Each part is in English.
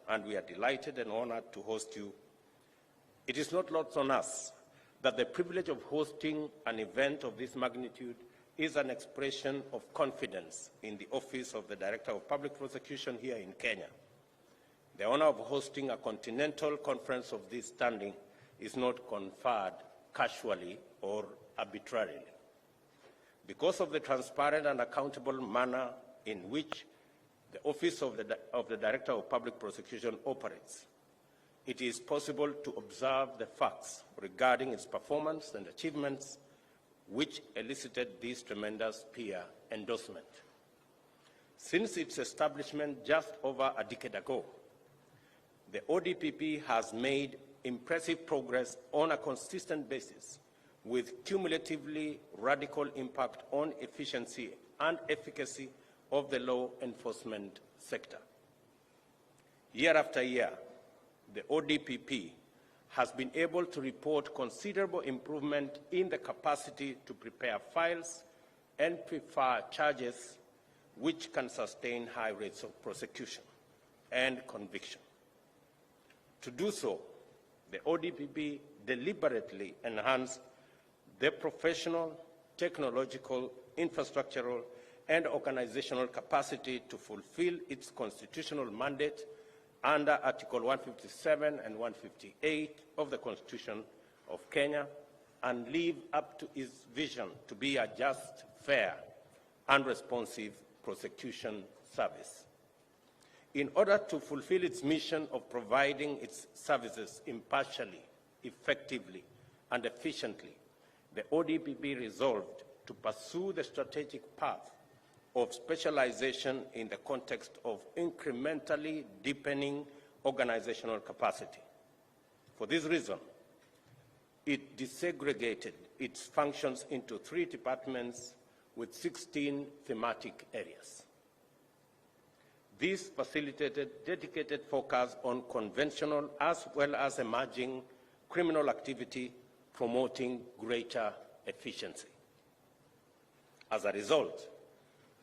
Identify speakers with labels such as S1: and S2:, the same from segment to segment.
S1: and we are delighted and honored to host you. It is not lost on us that the privilege of hosting an event of this magnitude is an expression of confidence in the Office of the Director of Public Prosecution here in Kenya. The honor of hosting a continental conference of this standing is not conferred casually or arbitrarily. Because of the transparent and accountable manner in which the Office of the Director of Public Prosecution operates, it is possible to observe the facts regarding its performance and achievements which elicited this tremendous peer endorsement. Since its establishment just over a decade ago, the ODPP has made impressive progress on a consistent basis with cumulatively radical impact on efficiency and efficacy of the law enforcement sector. Year after year, the ODPP has been able to report considerable improvement in the capacity to prepare files and prefer charges which can sustain high rates of prosecution and conviction. To do so, the ODPP deliberately enhanced the professional, technological, infrastructural, and organizational capacity to fulfill its constitutional mandate under Article 157 and 158 of the Constitution of Kenya and live up to its vision to be a just, fair, and responsive prosecution service. In order to fulfill its mission of providing its services impartially, effectively, and efficiently, the ODPP resolved to pursue the strategic path of specialization in the context of incrementally deepening organizational capacity. For this reason, it disaggregated its functions into 3 departments with 16 thematic areas. This facilitated dedicated focus on conventional as well as emerging criminal activity, promoting greater efficiency. As a result,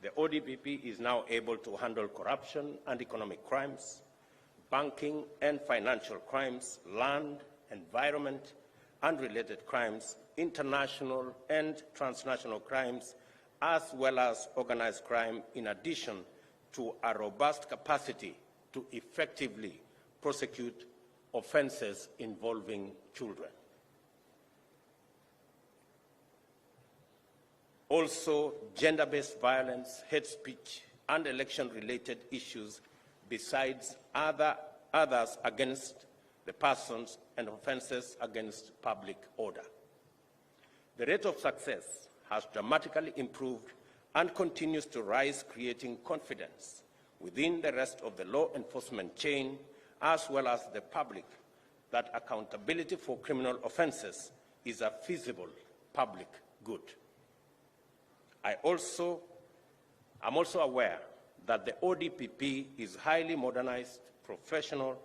S1: the ODPP is now able to handle corruption and economic crimes, banking and financial crimes, land, environment, and related crimes, international and transnational crimes, as well as organized crime, in addition to a robust capacity to effectively prosecute offenses involving children. Also, gender-based violence, hate speech, and election-related issues, besides others against the persons and offenses against public order. The rate of success has dramatically improved and continues to rise, creating confidence within the rest of the law enforcement chain, as well as the public, that accountability for criminal offenses is a feasible public good. I'm also aware that the ODPP is a highly modernized, professional,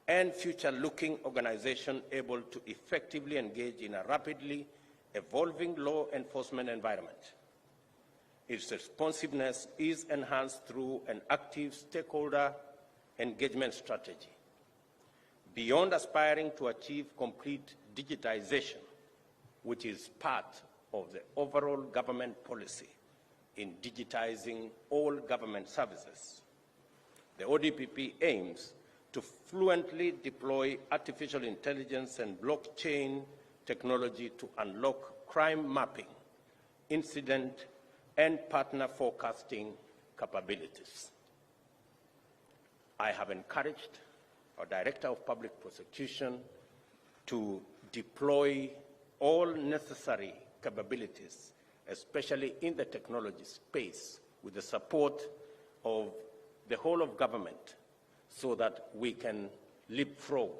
S1: and future-looking organization able to effectively engage in a rapidly evolving law enforcement environment. Its responsiveness is enhanced through an active stakeholder engagement strategy. Beyond aspiring to achieve complete digitization, which is part of the overall government policy in digitizing all government services, the ODPP aims to fluently deploy artificial intelligence and blockchain technology to unlock crime mapping, incident, and partner forecasting capabilities. I have encouraged our Director of Public Prosecution to deploy all necessary capabilities, especially in the technology space, with the support of the whole of government, so that we can leapfrog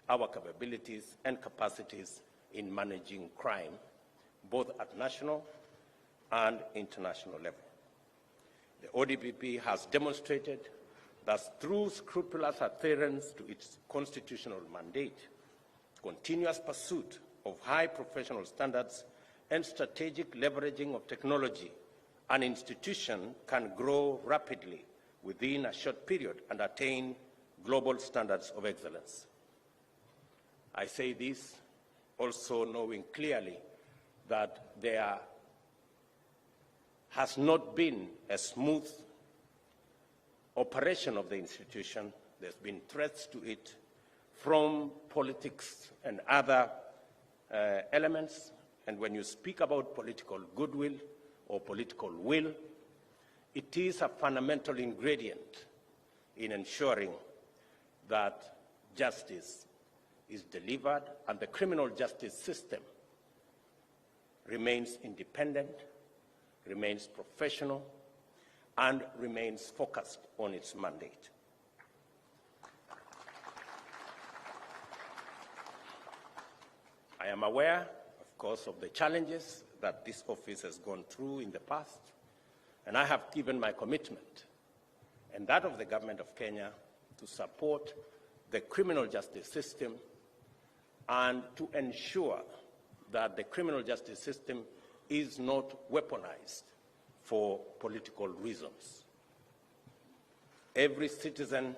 S1: our capabilities and capacities in managing crime, both at national and international level. The ODPP has demonstrated that through scrupulous adherence to its constitutional mandate, continuous pursuit of high professional standards, and strategic leveraging of technology, an institution can grow rapidly within a short period and attain global standards of excellence. I say this also knowing clearly that there has not been a smooth operation of the institution. There's been threats to it from politics and other elements. And when you speak about political goodwill or political will, it is a fundamental ingredient in ensuring that justice is delivered and the criminal justice system remains independent, remains professional, and remains focused on its mandate. I am aware, of course, of the challenges that this office has gone through in the past, and I have given my commitment and that of the government of Kenya to support the criminal justice system and to ensure that the criminal justice system is not weaponized for political reasons. Every citizen,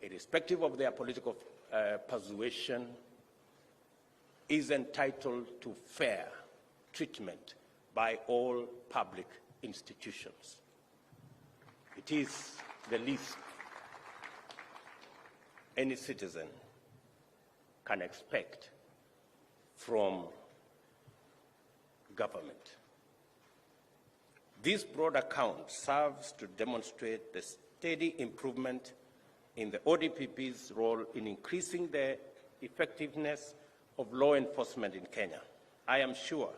S1: irrespective of their political persuasion, is entitled to fair treatment by all public institutions. It is the least any citizen can expect from government. This broad account serves to demonstrate the steady improvement in the ODPP's role in increasing the effectiveness of law enforcement in Kenya. I am sure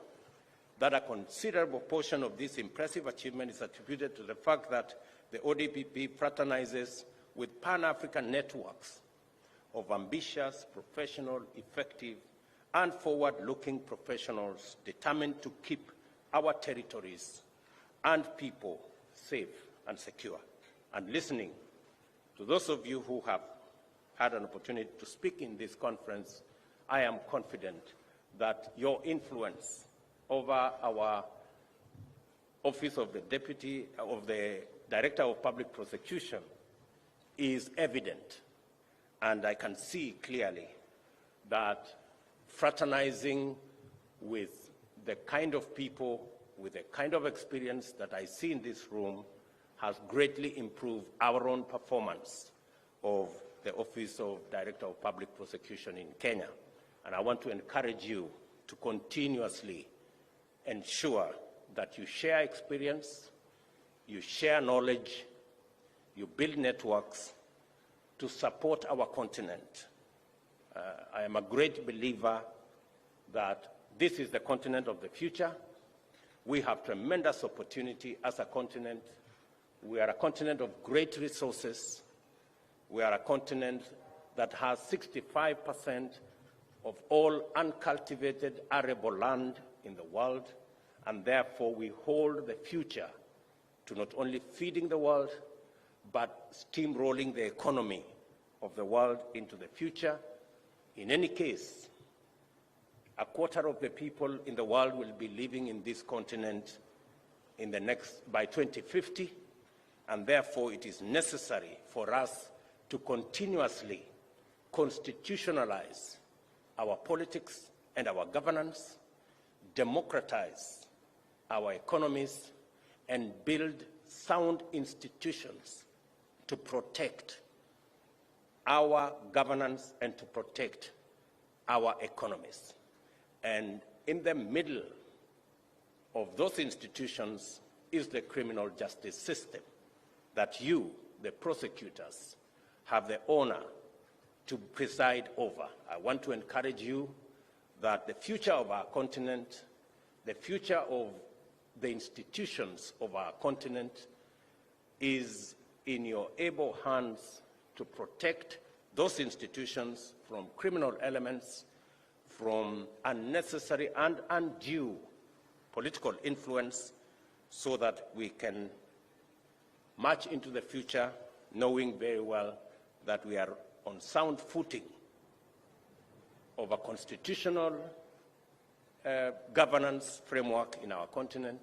S1: that a considerable portion of this impressive achievement is attributed to the fact that the ODPP fraternizes with Pan-African networks of ambitious, professional, effective, and forward-looking professionals determined to keep our territories and people safe and secure. And listening to those of you who have had an opportunity to speak in this conference, I am confident that your influence over our Office of the Director of Public Prosecution is evident. And I can see clearly that fraternizing with the kind of people, with the kind of experience that I see in this room has greatly improved our own performance of the Office of Director of Public Prosecution in Kenya. And I want to encourage you to continuously ensure that you share experience, you share knowledge, you build networks to support our continent. I am a great believer that this is the continent of the future. We have tremendous opportunity as a continent. We are a continent of great resources. We are a continent that has 65% of all uncultivated arable land in the world, and therefore we hold the future to not only feeding the world, but steamrolling the economy of the world into the future. In any case, a quarter of the people in the world will be living in this continent by 2050, and therefore it is necessary for us to continuously constitutionalize our politics and our governance, democratize our economies, and build sound institutions to protect our governance and to protect our economies. And in the middle of those institutions is the criminal justice system that you, the prosecutors, have the honor to preside over. I want to encourage you that the future of our continent, the future of the institutions of our continent is in your able hands to protect those institutions from criminal elements, from unnecessary and undue political influence, so that we can march into the future knowing very well that we are on sound footing of a constitutional governance framework in our continent,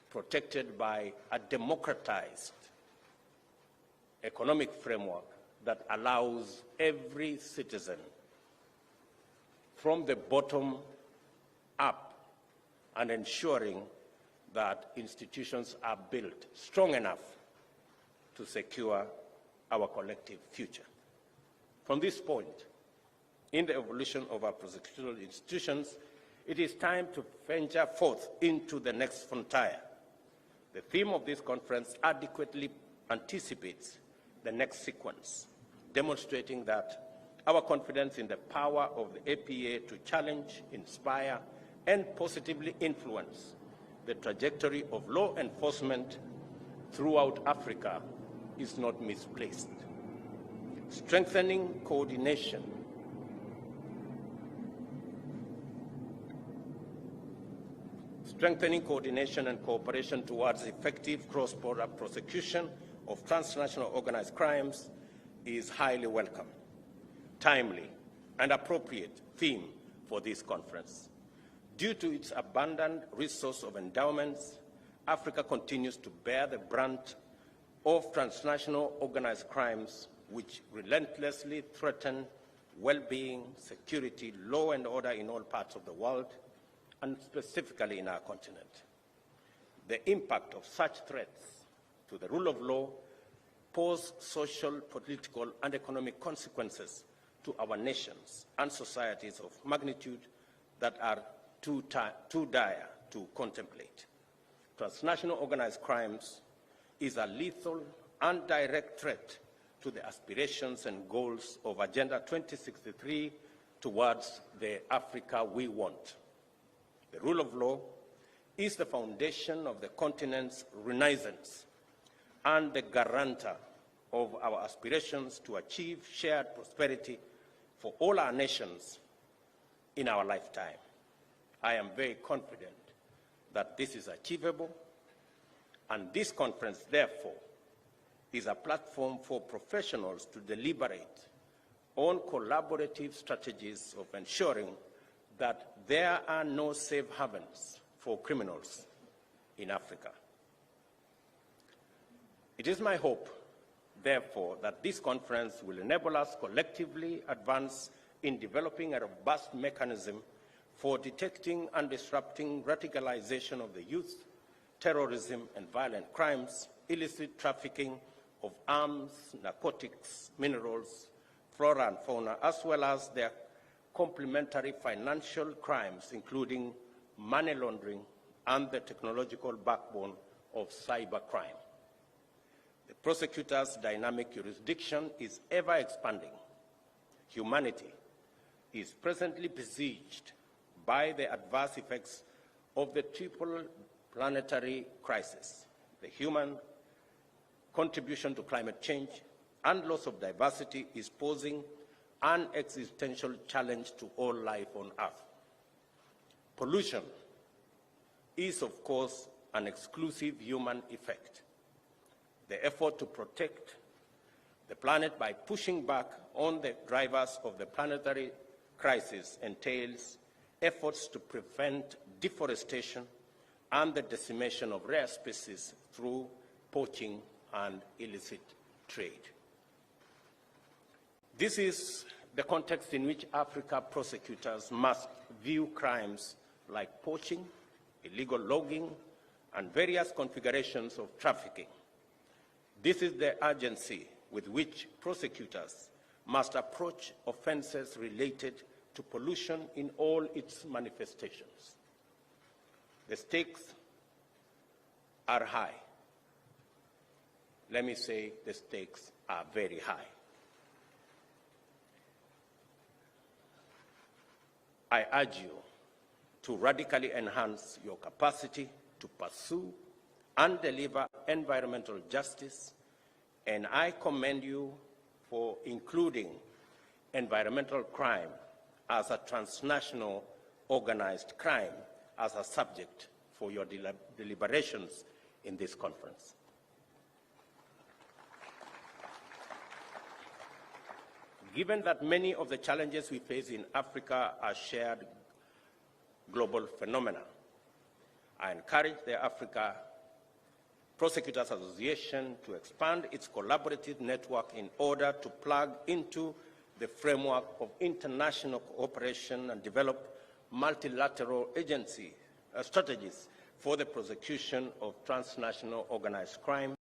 S1: protected by a democratized economic framework that allows every citizen from the bottom up and ensuring that institutions are built strong enough to secure our collective future. From this point, in the evolution of our prosecutorial institutions, it is time to venture forth into the next frontier. The theme of this conference adequately anticipates the next sequence, demonstrating that our confidence in the power of the APA to challenge, inspire, and positively influence the trajectory of law enforcement throughout Africa is not misplaced. Strengthening coordination and cooperation towards effective cross-border prosecution of transnational organized crimes is highly welcome, timely, and appropriate theme for this conference. Due to its abundant resource of endowments, Africa continues to bear the brunt of transnational organized crimes which relentlessly threaten well-being, security, law and order in all parts of the world, and specifically in our continent. The impact of such threats to the rule of law pose social, political, and economic consequences to our nations and societies of magnitude that are too dire to contemplate. Transnational organized crimes is a lethal and direct threat to the aspirations and goals of Agenda 2063 towards the Africa we want. The rule of law is the foundation of the continent's renaissance and the guarantor of our aspirations to achieve shared prosperity for all our nations in our lifetime. I am very confident that this is achievable, and this conference, therefore, is a platform for professionals to deliberate on collaborative strategies of ensuring that there are no safe havens for criminals in Africa. It is my hope, therefore, that this conference will enable us collectively advance in developing a robust mechanism for detecting and disrupting radicalization of the youth, terrorism and violent crimes, illicit trafficking of arms, narcotics, minerals, flora and fauna, as well as their complementary financial crimes, including money laundering and the technological backbone of cybercrime. The prosecutor's dynamic jurisdiction is ever expanding. Humanity is presently besieged by the adverse effects of the triple planetary crisis, the human contribution to climate change and loss of diversity is posing an existential challenge to all life on Earth. Pollution is, of course, an exclusive human effect. The effort to protect the planet by pushing back on the drivers of the planetary crisis entails efforts to prevent deforestation and the decimation of rare species through poaching and illicit trade. This is the context in which Africa prosecutors must view crimes like poaching, illegal logging, and various configurations of trafficking. This is the urgency with which prosecutors must approach offenses related to pollution in all its manifestations. The stakes are high. Let me say the stakes are very high. I urge you to radically enhance your capacity to pursue and deliver environmental justice, and I commend you for including environmental crime as a transnational organized crime as a subject for your deliberations in this conference. Given that many of the challenges we face in Africa are shared global phenomena, I encourage the Africa Prosecutors Association to expand its collaborative network in order to plug into the framework of international cooperation and develop multilateral agency strategies for the prosecution of transnational organized crime.